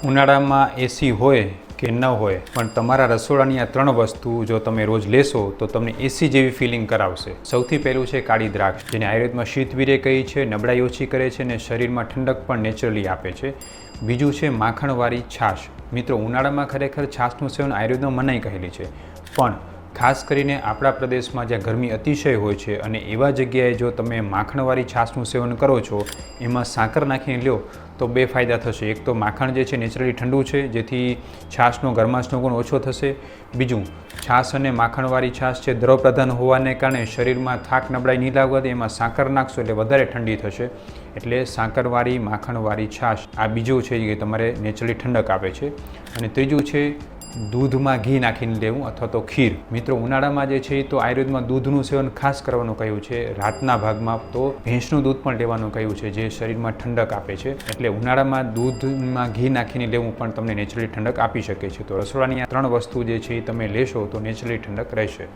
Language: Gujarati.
ઉનાળામાં એસી હોય કે ન હોય પણ તમારા રસોડાની આ 3 વસ્તુ જો તમે રોજ લેશો તો તમને એસી જેવી ફિલિંગ કરાવશે. સૌથી પહેલું છે કાળી દ્રાક્ષ, જેને આયુર્વેદમાં શીતવીર્ય કહી છે, નબળાઈ ઓછી કરે છે અને શરીરમાં ઠંડક પણ નેચરલી આપે છે. બીજું છે માખણવાળી છાશ. મિત્રો, ઉનાળામાં ખરેખર છાશનું સેવન આયુર્વેદમાં મનાઈ કહેલી છે, પણ ખાસ કરીને આપણા પ્રદેશમાં જ્યાં ગરમી અતિશય હોય છે અને એવા જગ્યાએ જો તમે માખણવાળી છાશનું સેવન કરો છો, એમાં સાકર નાખીને લ્યો તો 2 ફાયદા થશે. એક તો માખણ જે છે નેચરલી ઠંડુ છે, જેથી છાશનો ગરમાશનો ગુણ ઓછો થશે. બીજું, છાશ અને માખણવાળી છાશ છે દ્રવપ્રધાન હોવાને કારણે શરીરમાં થાક નબળાઈ નહીં લાગવાથી એમાં સાકર નાખશો એટલે વધારે ઠંડી થશે. એટલે સાકરવાળી માખણવાળી છાશ આ બીજું છે કે તમારે નેચરલી ઠંડક આપે છે. અને ત્રીજું છે દૂધમાં ઘી નાખીને લેવું અથવા તો ખીર. મિત્રો, ઉનાળામાં જે છે તો આયુર્વેદમાં દૂધનું સેવન ખાસ કરવાનું કહ્યું છે. રાતના ભાગમાં તો ભેંસનું દૂધ પણ લેવાનું કહ્યું છે, જે શરીરમાં ઠંડક આપે છે. એટલે ઉનાળામાં દૂધમાં ઘી નાખીને લેવું પણ તમને નેચરલી ઠંડક આપી શકે છે. તો રસોડાની આ 3 વસ્તુ જે છે એ તમે લેશો તો નેચરલી ઠંડક રહેશે.